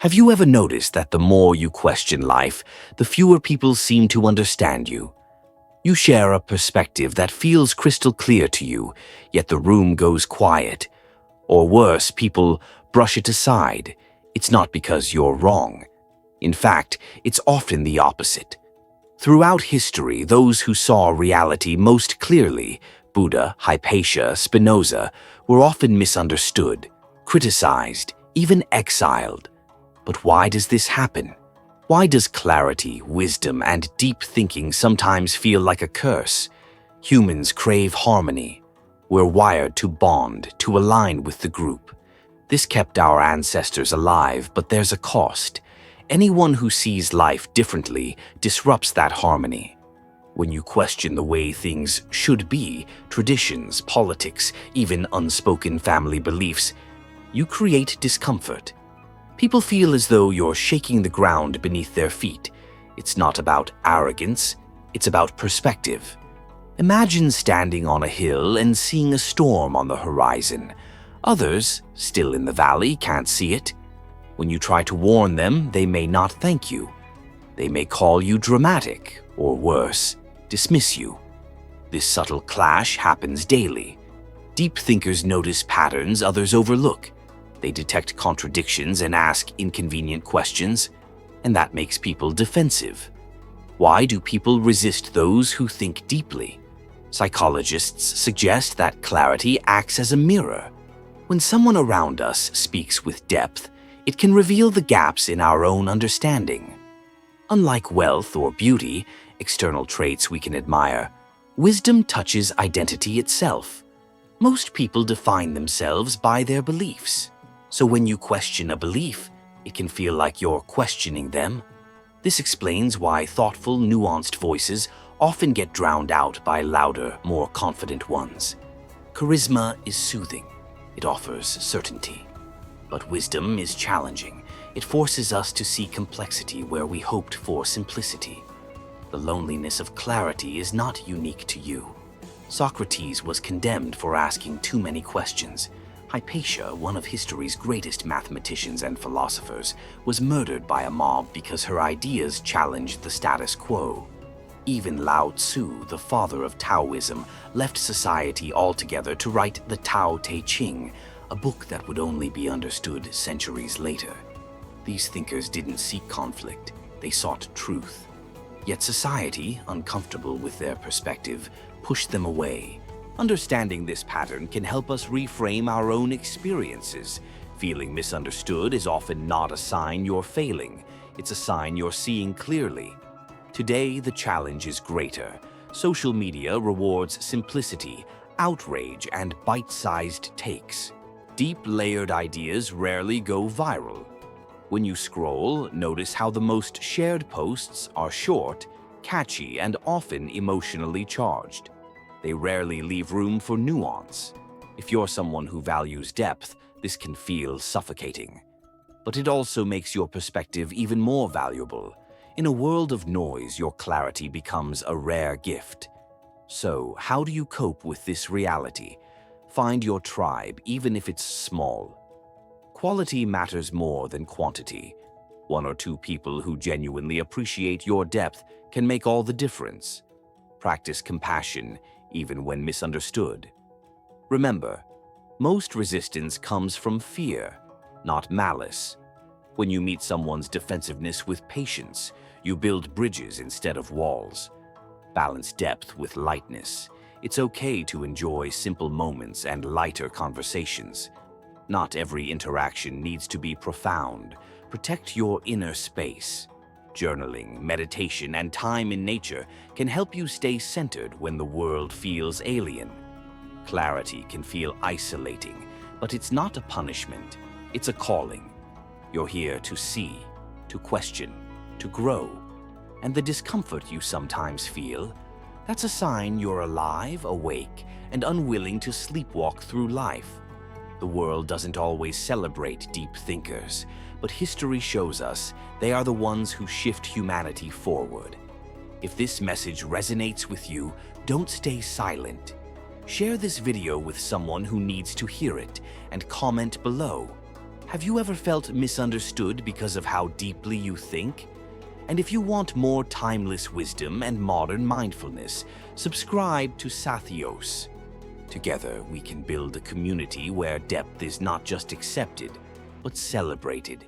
Have you ever noticed that the more you question life, the fewer people seem to understand you? You share a perspective that feels crystal clear to you, yet the room goes quiet. Or worse, people brush it aside. It's not because you're wrong. In fact, it's often the opposite. Throughout history, those who saw reality most clearly, Buddha, Hypatia, Spinoza, were often misunderstood, criticized, even exiled. But why does this happen? Why does clarity, wisdom, and deep thinking sometimes feel like a curse? Humans crave harmony. We're wired to bond, to align with the group. This kept our ancestors alive, but there's a cost. Anyone who sees life differently disrupts that harmony. When you question the way things should be, traditions, politics, even unspoken family beliefs, you create discomfort. People feel as though you're shaking the ground beneath their feet. It's not about arrogance, it's about perspective. Imagine standing on a hill and seeing a storm on the horizon. Others, still in the valley, can't see it. When you try to warn them, they may not thank you. They may call you dramatic, or worse, dismiss you. This subtle clash happens daily. Deep thinkers notice patterns others overlook. They detect contradictions and ask inconvenient questions, and that makes people defensive. Why do people resist those who think deeply? Psychologists suggest that clarity acts as a mirror. When someone around us speaks with depth, it can reveal the gaps in our own understanding. Unlike wealth or beauty, external traits we can admire, wisdom touches identity itself. Most people define themselves by their beliefs. So when you question a belief, it can feel like you're questioning them. This explains why thoughtful, nuanced voices often get drowned out by louder, more confident ones. Charisma is soothing. It offers certainty. But wisdom is challenging. It forces us to see complexity where we hoped for simplicity. The loneliness of clarity is not unique to you. Socrates was condemned for asking too many questions. Hypatia, one of history's greatest mathematicians and philosophers, was murdered by a mob because her ideas challenged the status quo. Even Lao Tzu, the father of Taoism, left society altogether to write the Tao Te Ching, a book that would only be understood centuries later. These thinkers didn't seek conflict, they sought truth. Yet society, uncomfortable with their perspective, pushed them away. Understanding this pattern can help us reframe our own experiences. Feeling misunderstood is often not a sign you're failing. It's a sign you're seeing clearly. Today, the challenge is greater. Social media rewards simplicity, outrage, and bite-sized takes. Deep, layered ideas rarely go viral. When you scroll, notice how the most shared posts are short, catchy, and often emotionally charged. They rarely leave room for nuance. If you're someone who values depth, this can feel suffocating. But it also makes your perspective even more valuable. In a world of noise, your clarity becomes a rare gift. So, how do you cope with this reality? Find your tribe, even if it's small. Quality matters more than quantity. One or two people who genuinely appreciate your depth can make all the difference. Practice compassion, even when misunderstood. Remember, most resistance comes from fear, not malice. When you meet someone's defensiveness with patience, you build bridges instead of walls. Balance depth with lightness. It's okay to enjoy simple moments and lighter conversations. Not every interaction needs to be profound. Protect your inner space. Journaling, meditation, and time in nature can help you stay centered when the world feels alien. Clarity can feel isolating, but it's not a punishment. It's a calling. You're here to see, to question, to grow. And the discomfort you sometimes feel, that's a sign you're alive, awake, and unwilling to sleepwalk through life. The world doesn't always celebrate deep thinkers, but history shows us they are the ones who shift humanity forward. If this message resonates with you, don't stay silent. Share this video with someone who needs to hear it and comment below. Have you ever felt misunderstood because of how deeply you think? And if you want more timeless wisdom and modern mindfulness, subscribe to Sathios. Together, we can build a community where depth is not just accepted, but celebrated.